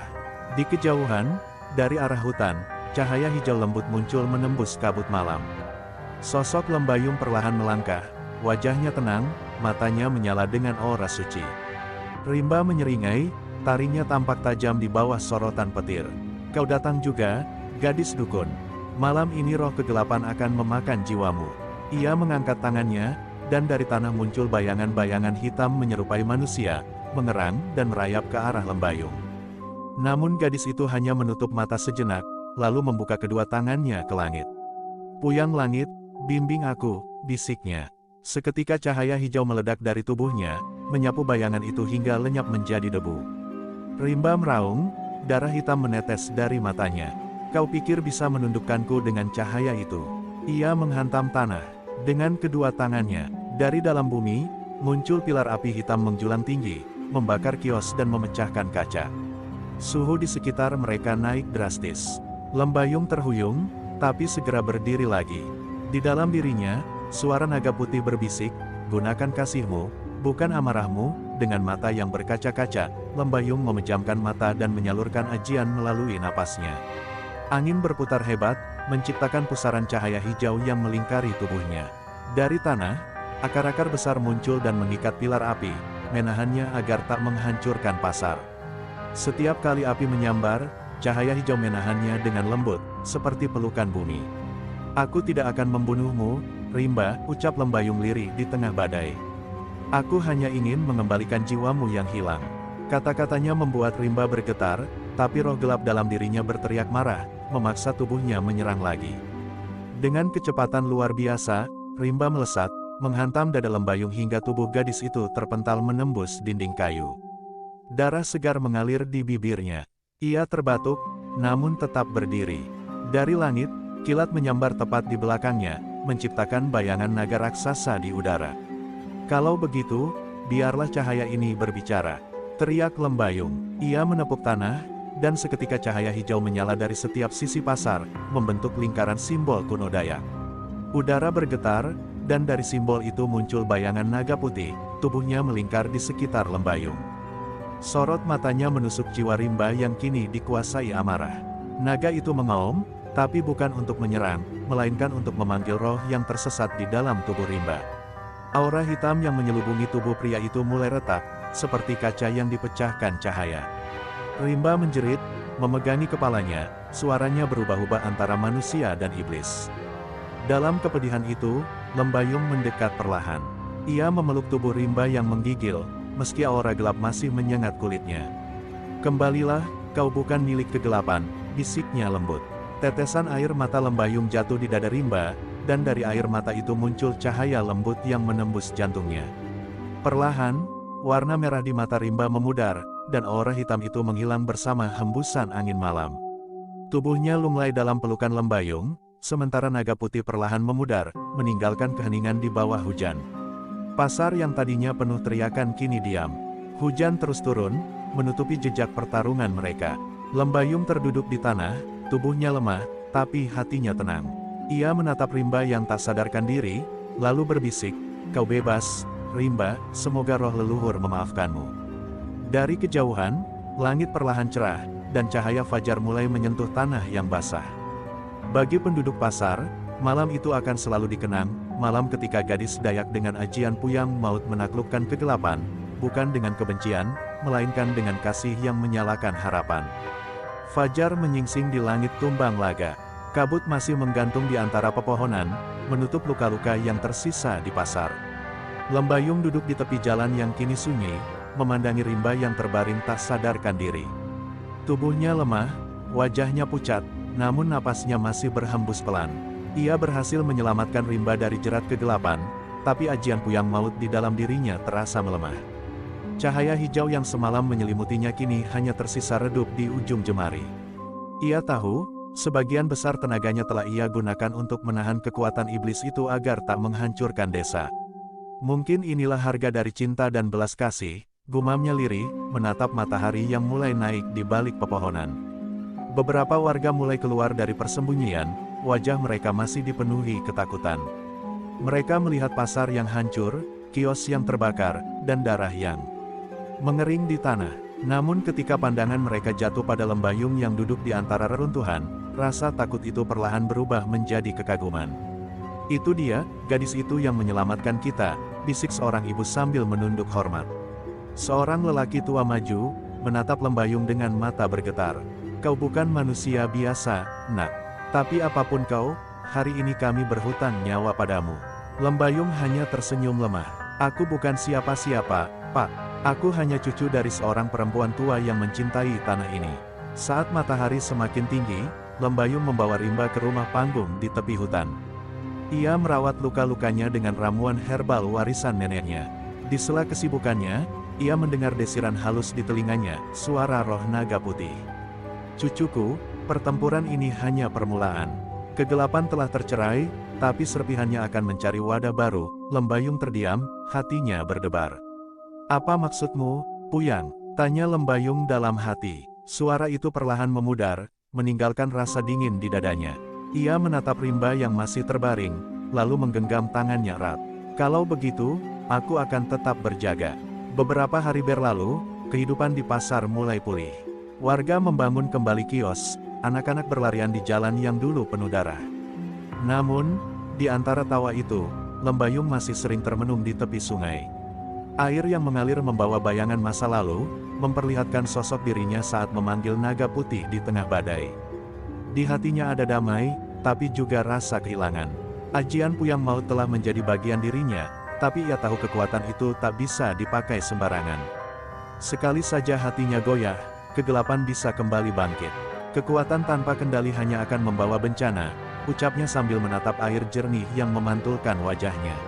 Di kejauhan, dari arah hutan, cahaya hijau lembut muncul menembus kabut malam. Sosok Lembayung perlahan melangkah, wajahnya tenang, matanya menyala dengan aura suci. Rimba menyeringai, taringnya tampak tajam di bawah sorotan petir. "Kau datang juga, gadis dukun. Malam ini roh kegelapan akan memakan jiwamu." Ia mengangkat tangannya, dan dari tanah muncul bayangan-bayangan hitam menyerupai manusia, mengerang dan merayap ke arah Lembayung. Namun gadis itu hanya menutup mata sejenak, lalu membuka kedua tangannya ke langit. "Puyang langit, bimbing aku," bisiknya. Seketika cahaya hijau meledak dari tubuhnya, menyapu bayangan itu hingga lenyap menjadi debu. Rimba meraung, darah hitam menetes dari matanya. "Kau pikir bisa menundukkanku dengan cahaya itu?" Ia menghantam tanah. Dengan kedua tangannya, dari dalam bumi, muncul pilar api hitam menjulang tinggi, membakar kios dan memecahkan kaca. Suhu di sekitar mereka naik drastis. Lembayung terhuyung, tapi segera berdiri lagi. Di dalam dirinya, suara naga putih berbisik, "Gunakan kasihmu, bukan amarahmu." Dengan mata yang berkaca-kaca, Lembayung memejamkan mata dan menyalurkan ajian melalui napasnya. Angin berputar hebat, menciptakan pusaran cahaya hijau yang melingkari tubuhnya. Dari tanah, akar-akar besar muncul dan mengikat pilar api, menahannya agar tak menghancurkan pasar. Setiap kali api menyambar, cahaya hijau menahannya dengan lembut, seperti pelukan bumi. "Aku tidak akan membunuhmu, Rimba," ucap Lembayung lirih di tengah badai. "Aku hanya ingin mengembalikan jiwamu yang hilang." Kata-katanya membuat Rimba bergetar, tapi roh gelap dalam dirinya berteriak marah, memaksa tubuhnya menyerang lagi. Dengan kecepatan luar biasa, Rimba melesat, menghantam dada Lembayung hingga tubuh gadis itu terpental menembus dinding kayu. Darah segar mengalir di bibirnya. Ia terbatuk, namun tetap berdiri. Dari langit, kilat menyambar tepat di belakangnya, menciptakan bayangan naga raksasa di udara. "Kalau begitu, biarlah cahaya ini berbicara," teriak Lembayung. Ia menepuk tanah, dan seketika cahaya hijau menyala dari setiap sisi pasar, membentuk lingkaran simbol kuno Dayak. Udara bergetar, dan dari simbol itu muncul bayangan naga putih, tubuhnya melingkar di sekitar Lembayung. Sorot matanya menusuk jiwa Rimba yang kini dikuasai amarah. Naga itu mengaum, tapi bukan untuk menyerang, melainkan untuk memanggil roh yang tersesat di dalam tubuh Rimba. Aura hitam yang menyelubungi tubuh pria itu mulai retak, seperti kaca yang dipecahkan cahaya. Rimba menjerit, memegangi kepalanya, suaranya berubah-ubah antara manusia dan iblis. Dalam kepedihan itu, Lembayung mendekat perlahan. Ia memeluk tubuh Rimba yang menggigil, meski aura gelap masih menyengat kulitnya. "Kembalilah, kau bukan milik kegelapan," bisiknya lembut. Tetesan air mata Lembayung jatuh di dada Rimba, dan dari air mata itu muncul cahaya lembut yang menembus jantungnya. Perlahan, warna merah di mata Rimba memudar, dan aura hitam itu menghilang bersama hembusan angin malam. Tubuhnya lunglai dalam pelukan Lembayung, sementara naga putih perlahan memudar, meninggalkan keheningan di bawah hujan. Pasar yang tadinya penuh teriakan kini diam. Hujan terus turun, menutupi jejak pertarungan mereka. Lembayung terduduk di tanah, tubuhnya lemah, tapi hatinya tenang. Ia menatap Rimba yang tak sadarkan diri, lalu berbisik, "Kau bebas, Rimba, semoga roh leluhur memaafkanmu." Dari kejauhan, langit perlahan cerah, dan cahaya fajar mulai menyentuh tanah yang basah. Bagi penduduk pasar, malam itu akan selalu dikenang, malam ketika gadis Dayak dengan ajian Puyang Maut menaklukkan kegelapan, bukan dengan kebencian, melainkan dengan kasih yang menyalakan harapan. Fajar menyingsing di langit tumbang laga. Kabut masih menggantung di antara pepohonan, menutup luka-luka yang tersisa di pasar. Lembayung duduk di tepi jalan yang kini sunyi, memandangi Rimba yang terbaring tak sadarkan diri. Tubuhnya lemah, wajahnya pucat, namun napasnya masih berhembus pelan. Ia berhasil menyelamatkan Rimba dari jerat kegelapan, tapi ajian Puyang Maut di dalam dirinya terasa melemah. Cahaya hijau yang semalam menyelimutinya kini hanya tersisa redup di ujung jemari. Ia tahu, sebagian besar tenaganya telah ia gunakan untuk menahan kekuatan iblis itu agar tak menghancurkan desa. Mungkin inilah harga dari cinta dan belas kasih, gumamnya lirih, menatap matahari yang mulai naik di balik pepohonan. Beberapa warga mulai keluar dari persembunyian, wajah mereka masih dipenuhi ketakutan. Mereka melihat pasar yang hancur, kios yang terbakar, dan darah yang mengering di tanah. Namun ketika pandangan mereka jatuh pada Lembayung yang duduk di antara reruntuhan, rasa takut itu perlahan berubah menjadi kekaguman. "Itu dia, gadis itu yang menyelamatkan kita," bisik seorang ibu sambil menunduk hormat. Seorang lelaki tua maju, menatap Lembayung dengan mata bergetar. "Kau bukan manusia biasa, nak. Tapi apapun kau, hari ini kami berhutang nyawa padamu." Lembayung hanya tersenyum lemah. "Aku bukan siapa-siapa, Pak. Aku hanya cucu dari seorang perempuan tua yang mencintai tanah ini." Saat matahari semakin tinggi, Lembayung membawa Rimba ke rumah panggung di tepi hutan. Ia merawat luka-lukanya dengan ramuan herbal warisan neneknya. Di sela kesibukannya, ia mendengar desiran halus di telinganya, suara roh naga putih. "Cucuku, pertempuran ini hanya permulaan. Kegelapan telah tercerai, tapi serpihannya akan mencari wadah baru." Lembayung terdiam, hatinya berdebar. "Apa maksudmu, Puyang?" tanya Lembayung dalam hati. Suara itu perlahan memudar, meninggalkan rasa dingin di dadanya. Ia menatap Rimba yang masih terbaring, lalu menggenggam tangannya erat. "Kalau begitu, aku akan tetap berjaga." Beberapa hari berlalu, kehidupan di pasar mulai pulih. Warga membangun kembali kios, anak-anak berlarian di jalan yang dulu penuh darah. Namun, di antara tawa itu, Lembayung masih sering termenung di tepi sungai. Air yang mengalir membawa bayangan masa lalu, memperlihatkan sosok dirinya saat memanggil naga putih di tengah badai. Di hatinya ada damai, tapi juga rasa kehilangan. Ajian Puyang Maut telah menjadi bagian dirinya, tapi ia tahu kekuatan itu tak bisa dipakai sembarangan. Sekali saja hatinya goyah, kegelapan bisa kembali bangkit. "Kekuatan tanpa kendali hanya akan membawa bencana," ucapnya sambil menatap air jernih yang memantulkan wajahnya.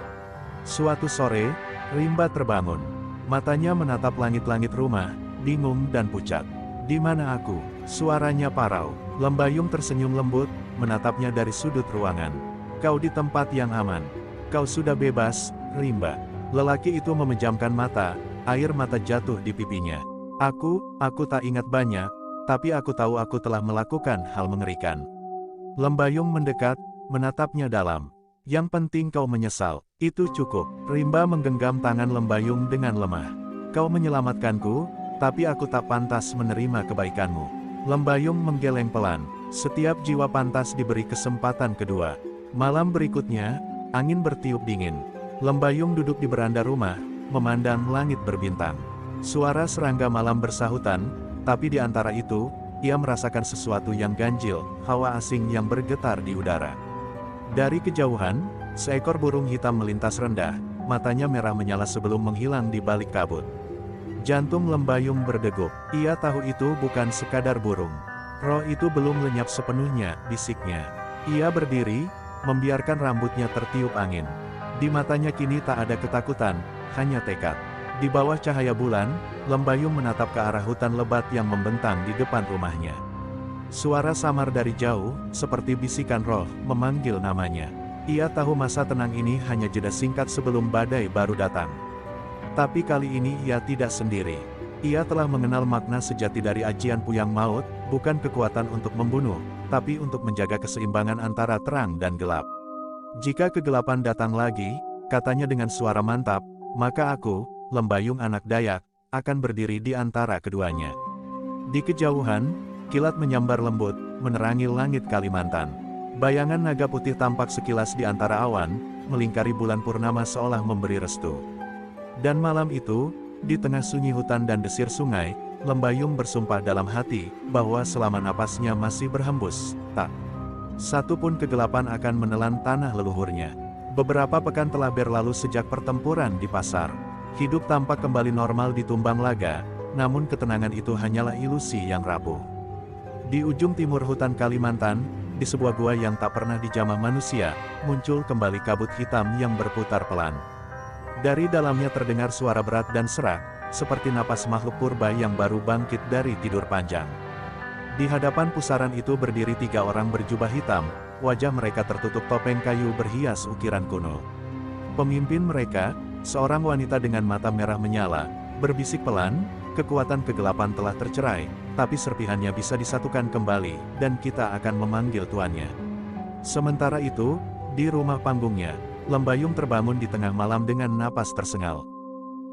Suatu sore, Rimba terbangun. Matanya menatap langit-langit rumah, bingung dan pucat. "Di mana aku?" suaranya parau. Lembayung tersenyum lembut, menatapnya dari sudut ruangan. "Kau di tempat yang aman. Kau sudah bebas, Rimba." Lelaki itu memejamkan mata, air mata jatuh di pipinya. Aku tak ingat banyak, tapi aku tahu aku telah melakukan hal mengerikan." Lembayung mendekat, menatapnya dalam. "Yang penting kau menyesal, itu cukup." Rimba menggenggam tangan Lembayung dengan lemah. "Kau menyelamatkanku, Tapi aku tak pantas menerima kebaikanmu. Lembayung menggeleng pelan. Setiap jiwa pantas diberi kesempatan kedua. Malam berikutnya, angin bertiup dingin. Lembayung duduk di beranda rumah, memandang langit berbintang. Suara serangga malam bersahutan, tapi di antara itu, ia merasakan sesuatu yang ganjil, hawa asing yang bergetar di udara. Dari kejauhan, seekor burung hitam melintas rendah, matanya merah menyala sebelum menghilang di balik kabut. Jantung Lembayung berdegup. Ia tahu itu bukan sekadar burung. Roh itu belum lenyap sepenuhnya, bisiknya. Ia berdiri, membiarkan rambutnya tertiup angin. Di matanya kini tak ada ketakutan, hanya tekad. Di bawah cahaya bulan, Lembayung menatap ke arah hutan lebat yang membentang di depan rumahnya. Suara samar dari jauh, seperti bisikan roh, memanggil namanya. Ia tahu masa tenang ini hanya jeda singkat sebelum badai baru datang. Tapi kali ini ia tidak sendiri. Ia telah mengenal makna sejati dari ajian Puyang Maut, bukan kekuatan untuk membunuh, tapi untuk menjaga keseimbangan antara terang dan gelap. Jika kegelapan datang lagi, katanya dengan suara mantap, maka aku, Lembayung anak Dayak, akan berdiri di antara keduanya. Di kejauhan, kilat menyambar lembut, menerangi langit Kalimantan. Bayangan naga putih tampak sekilas di antara awan, melingkari bulan purnama seolah memberi restu. Dan malam itu, di tengah sunyi hutan dan desir sungai, Lembayung bersumpah dalam hati, bahwa selama napasnya masih berhembus, tak satu pun kegelapan akan menelan tanah leluhurnya. Beberapa pekan telah berlalu sejak pertempuran di pasar. Hidup tampak kembali normal di Tumbang Laga, namun ketenangan itu hanyalah ilusi yang rapuh. Di ujung timur hutan Kalimantan, di sebuah gua yang tak pernah dijamah manusia, muncul kembali kabut hitam yang berputar pelan. Dari dalamnya terdengar suara berat dan serak, seperti napas makhluk purba yang baru bangkit dari tidur panjang. Di hadapan pusaran itu berdiri 3 orang berjubah hitam, wajah mereka tertutup topeng kayu berhias ukiran kuno. Pemimpin mereka, seorang wanita dengan mata merah menyala, berbisik pelan, kekuatan kegelapan telah tercerai, tapi serpihannya bisa disatukan kembali, dan kita akan memanggil tuannya. Sementara itu, di rumah panggungnya, Lembayung terbangun di tengah malam dengan napas tersengal.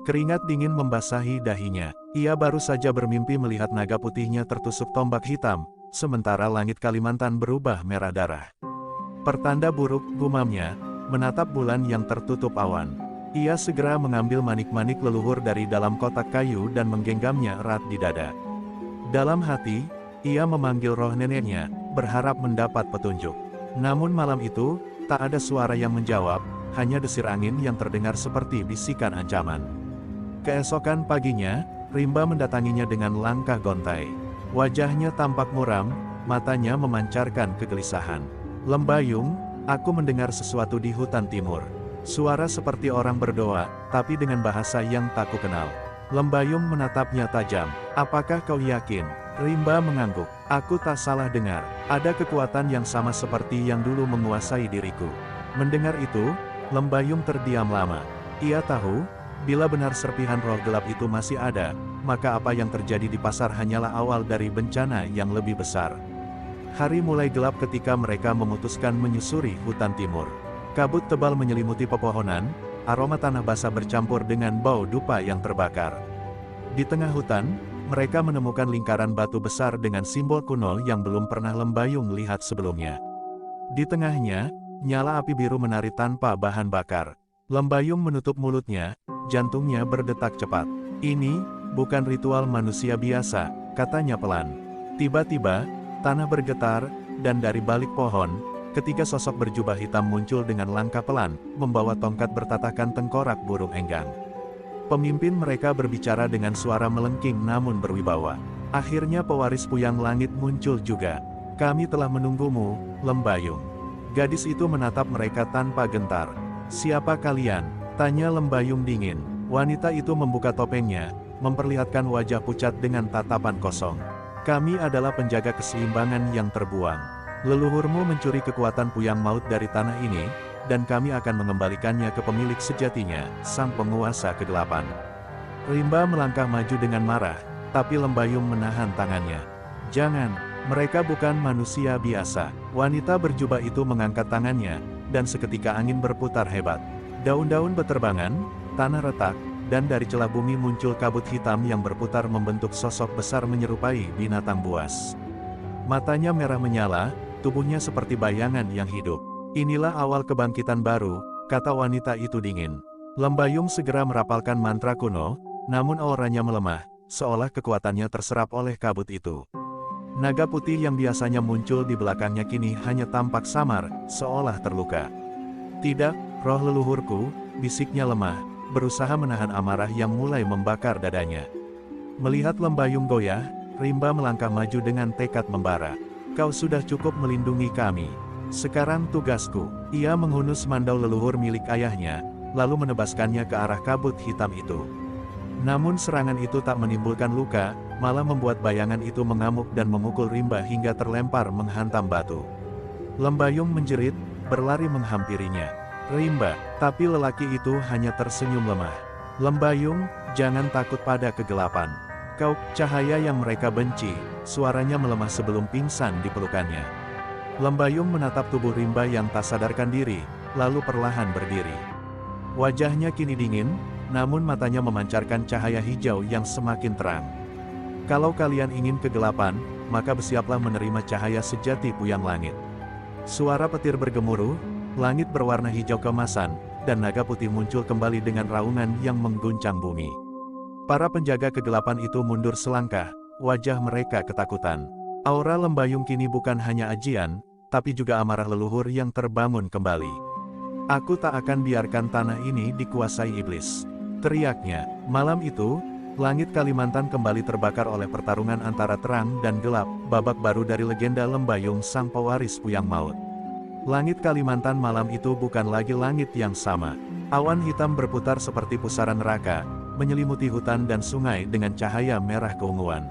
Keringat dingin membasahi dahinya. Ia baru saja bermimpi melihat naga putihnya tertusuk tombak hitam, sementara langit Kalimantan berubah merah darah. Pertanda buruk, gumamnya, menatap bulan yang tertutup awan. Ia segera mengambil manik-manik leluhur dari dalam kotak kayu dan menggenggamnya erat di dada. Dalam hati, ia memanggil roh neneknya, berharap mendapat petunjuk. Namun malam itu, tak ada suara yang menjawab, hanya desir angin yang terdengar seperti bisikan ancaman. Keesokan paginya, Rimba mendatanginya dengan langkah gontai. Wajahnya tampak muram, matanya memancarkan kegelisahan. Lembayung, aku mendengar sesuatu di hutan timur. Suara seperti orang berdoa, tapi dengan bahasa yang tak kukenal. Lembayung menatapnya tajam. Apakah kau yakin? Rimba mengangguk. Aku tak salah dengar. Ada kekuatan yang sama seperti yang dulu menguasai diriku. Mendengar itu, Lembayung terdiam lama. Ia tahu, bila benar serpihan roh gelap itu masih ada, maka apa yang terjadi di pasar hanyalah awal dari bencana yang lebih besar. Hari mulai gelap ketika mereka memutuskan menyusuri hutan timur. Kabut tebal menyelimuti pepohonan, aroma tanah basah bercampur dengan bau dupa yang terbakar. Di tengah hutan, mereka menemukan lingkaran batu besar dengan simbol kuno yang belum pernah Lembayung lihat sebelumnya. Di tengahnya, nyala api biru menari tanpa bahan bakar. Lembayung menutup mulutnya, jantungnya berdetak cepat. Ini, bukan ritual manusia biasa, katanya pelan. Tiba-tiba, tanah bergetar, dan dari balik pohon, ketiga sosok berjubah hitam muncul dengan langkah pelan, membawa tongkat bertatakan tengkorak burung enggang. Pemimpin mereka berbicara dengan suara melengking namun berwibawa. Akhirnya pewaris Puyang Langit muncul juga. Kami telah menunggumu, Lembayung. Gadis itu menatap mereka tanpa gentar. Siapa kalian? Tanya Lembayung dingin. Wanita itu membuka topengnya, memperlihatkan wajah pucat dengan tatapan kosong. Kami adalah penjaga keseimbangan yang terbuang. Leluhurmu mencuri kekuatan Puyang Maut dari tanah ini, dan kami akan mengembalikannya ke pemilik sejatinya, sang penguasa kegelapan. Rimba melangkah maju dengan marah, tapi Lembayung menahan tangannya. Jangan, mereka bukan manusia biasa. Wanita berjubah itu mengangkat tangannya, dan seketika angin berputar hebat. Daun-daun beterbangan, tanah retak, dan dari celah bumi muncul kabut hitam yang berputar membentuk sosok besar menyerupai binatang buas. Matanya merah menyala, tubuhnya seperti bayangan yang hidup. Inilah awal kebangkitan baru, kata wanita itu dingin. Lembayung segera merapalkan mantra kuno, namun auranya melemah, seolah kekuatannya terserap oleh kabut itu. Naga putih yang biasanya muncul di belakangnya kini hanya tampak samar, seolah terluka. Tidak, roh leluhurku, bisiknya lemah, berusaha menahan amarah yang mulai membakar dadanya. Melihat Lembayung goyah, Rimba melangkah maju dengan tekad membara. Kau sudah cukup melindungi kami. Sekarang tugasku. Ia menghunus mandau leluhur milik ayahnya, lalu menebaskannya ke arah kabut hitam itu. Namun serangan itu tak menimbulkan luka, malah membuat bayangan itu mengamuk dan memukul Rimba hingga terlempar menghantam batu. Lembayung menjerit, berlari menghampirinya. Rimba, tapi lelaki itu hanya tersenyum lemah. Lembayung, jangan takut pada kegelapan. Kau, cahaya yang mereka benci, suaranya melemah sebelum pingsan di pelukannya. Lembayung menatap tubuh Rimba yang tak sadarkan diri, lalu perlahan berdiri. Wajahnya kini dingin, namun matanya memancarkan cahaya hijau yang semakin terang. Kalau kalian ingin kegelapan, maka bersiaplah menerima cahaya sejati Puyang Langit. Suara petir bergemuruh, langit berwarna hijau keemasan, dan naga putih muncul kembali dengan raungan yang mengguncang bumi. Para penjaga kegelapan itu mundur selangkah, wajah mereka ketakutan. Aura Lembayung kini bukan hanya ajian, tapi juga amarah leluhur yang terbangun kembali. Aku tak akan biarkan tanah ini dikuasai iblis, teriaknya. Malam itu, langit Kalimantan kembali terbakar oleh pertarungan antara terang dan gelap, babak baru dari legenda Lembayung sang pewaris Puyang Maut. Langit Kalimantan malam itu bukan lagi langit yang sama. Awan hitam berputar seperti pusaran neraka, menyelimuti hutan dan sungai dengan cahaya merah keunguan.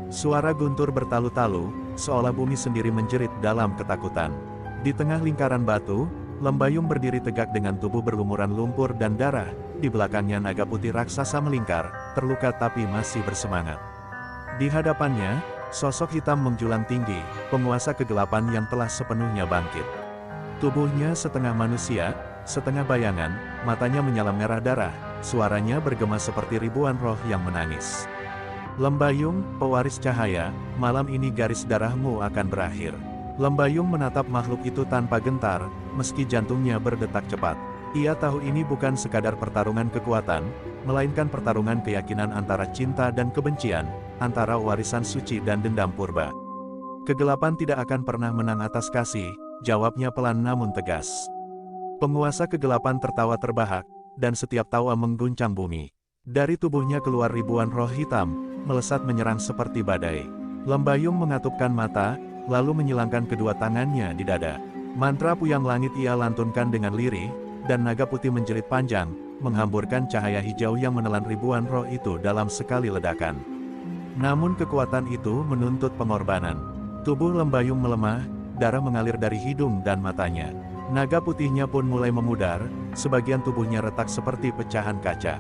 Suara guntur bertalu-talu, seolah bumi sendiri menjerit dalam ketakutan. Di tengah lingkaran batu, Lembayung berdiri tegak dengan tubuh berlumuran lumpur dan darah, di belakangnya naga putih raksasa melingkar, terluka tapi masih bersemangat. Di hadapannya, sosok hitam menjulang tinggi, penguasa kegelapan yang telah sepenuhnya bangkit. Tubuhnya setengah manusia, setengah bayangan, matanya menyala merah darah, suaranya bergema seperti ribuan roh yang menangis. Lembayung, pewaris cahaya, malam ini garis darahmu akan berakhir. Lembayung menatap makhluk itu tanpa gentar, meski jantungnya berdetak cepat. Ia tahu ini bukan sekadar pertarungan kekuatan, melainkan pertarungan keyakinan antara cinta dan kebencian, antara warisan suci dan dendam purba. Kegelapan tidak akan pernah menang atas kasih, jawabnya pelan namun tegas. Penguasa kegelapan tertawa terbahak, dan setiap tawa mengguncang bumi. Dari tubuhnya keluar ribuan roh hitam, melesat menyerang seperti badai. Lembayung mengatupkan mata, lalu menyilangkan kedua tangannya di dada. Mantra Puyang Langit ia lantunkan dengan lirih, dan naga putih menjerit panjang, menghamburkan cahaya hijau yang menelan ribuan roh itu dalam sekali ledakan. Namun kekuatan itu menuntut pengorbanan. Tubuh Lembayung melemah, darah mengalir dari hidung dan matanya. Naga putihnya pun mulai memudar, sebagian tubuhnya retak seperti pecahan kaca.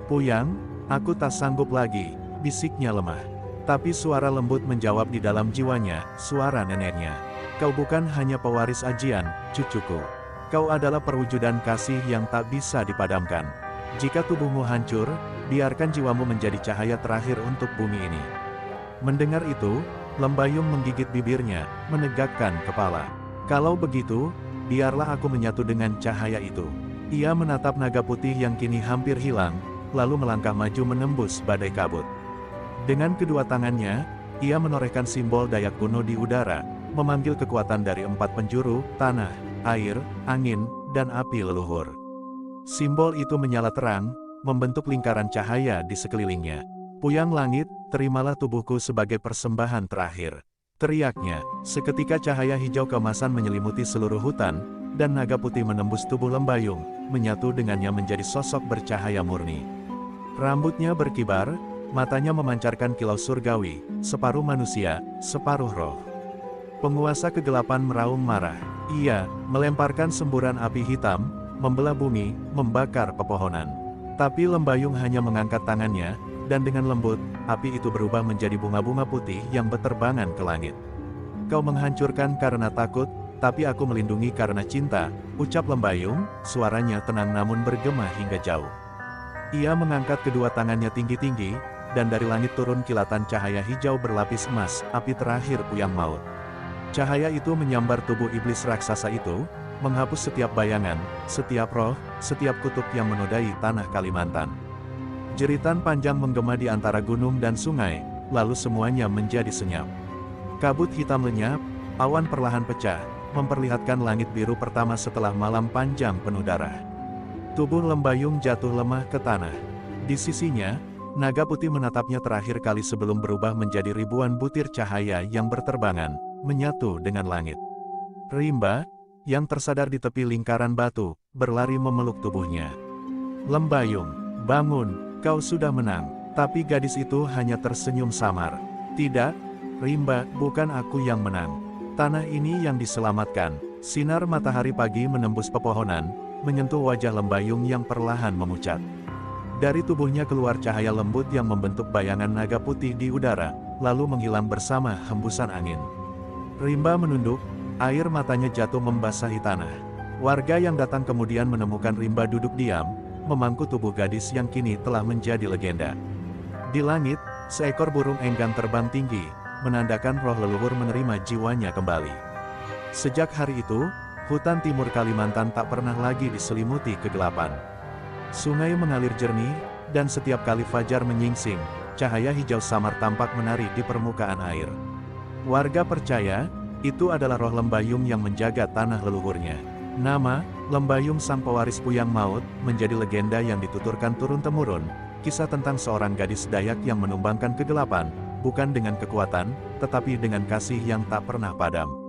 Puyang, aku tak sanggup lagi, bisiknya lemah. Tapi suara lembut menjawab di dalam jiwanya, suara neneknya. Kau bukan hanya pewaris ajian, cucuku. Kau adalah perwujudan kasih yang tak bisa dipadamkan. Jika tubuhmu hancur, biarkan jiwamu menjadi cahaya terakhir untuk bumi ini. Mendengar itu, Lembayung menggigit bibirnya, menegakkan kepala. Kalau begitu, biarlah aku menyatu dengan cahaya itu. Ia menatap naga putih yang kini hampir hilang, lalu melangkah maju menembus badai kabut. Dengan kedua tangannya, ia menorehkan simbol Dayak kuno di udara, memanggil kekuatan dari 4 penjuru, tanah, air, angin, dan api leluhur. Simbol itu menyala terang, membentuk lingkaran cahaya di sekelilingnya. Puyang Langit, terimalah tubuhku sebagai persembahan terakhir. Teriaknya, seketika cahaya hijau keemasan menyelimuti seluruh hutan, dan naga putih menembus tubuh Lembayung, menyatu dengannya menjadi sosok bercahaya murni. Rambutnya berkibar, matanya memancarkan kilau surgawi, separuh manusia, separuh roh. Penguasa kegelapan meraung marah. Ia melemparkan semburan api hitam, membelah bumi, membakar pepohonan. Tapi Lembayung hanya mengangkat tangannya, dan dengan lembut, api itu berubah menjadi bunga-bunga putih yang berterbangan ke langit. Kau menghancurkan karena takut, tapi aku melindungi karena cinta, ucap Lembayung, suaranya tenang namun bergema hingga jauh. Ia mengangkat kedua tangannya tinggi-tinggi, dan dari langit turun kilatan cahaya hijau berlapis emas, api terakhir Puyang Maut. Cahaya itu menyambar tubuh iblis raksasa itu, menghapus setiap bayangan, setiap roh, setiap kutub yang menodai tanah Kalimantan. Jeritan panjang menggema di antara gunung dan sungai, lalu semuanya menjadi senyap. Kabut hitam lenyap, awan perlahan pecah, memperlihatkan langit biru pertama setelah malam panjang penuh darah. Tubuh Lembayung jatuh lemah ke tanah. Di sisinya, naga putih menatapnya terakhir kali sebelum berubah menjadi ribuan butir cahaya yang berterbangan, menyatu dengan langit. Rimba, yang tersadar di tepi lingkaran batu, berlari memeluk tubuhnya. Lembayung, bangun, kau sudah menang. Tapi gadis itu hanya tersenyum samar. Tidak, Rimba, bukan aku yang menang. Tanah ini yang diselamatkan. Sinar matahari pagi menembus pepohonan, menyentuh wajah Lembayung yang perlahan memucat. Dari tubuhnya keluar cahaya lembut yang membentuk bayangan naga putih di udara, lalu menghilang bersama hembusan angin. Rimba menunduk, air matanya jatuh membasahi tanah. Warga yang datang kemudian menemukan Rimba duduk diam, memangku tubuh gadis yang kini telah menjadi legenda. Di langit, seekor burung enggang terbang tinggi, menandakan roh leluhur menerima jiwanya kembali. Sejak hari itu, hutan timur Kalimantan tak pernah lagi diselimuti kegelapan. Sungai mengalir jernih, dan setiap kali fajar menyingsing, cahaya hijau samar tampak menari di permukaan air. Warga percaya, itu adalah roh Lembayung yang menjaga tanah leluhurnya. Nama, Lembayung sang pewaris Puyang Maut, menjadi legenda yang dituturkan turun-temurun, kisah tentang seorang gadis Dayak yang menumbangkan kegelapan, bukan dengan kekuatan, tetapi dengan kasih yang tak pernah padam.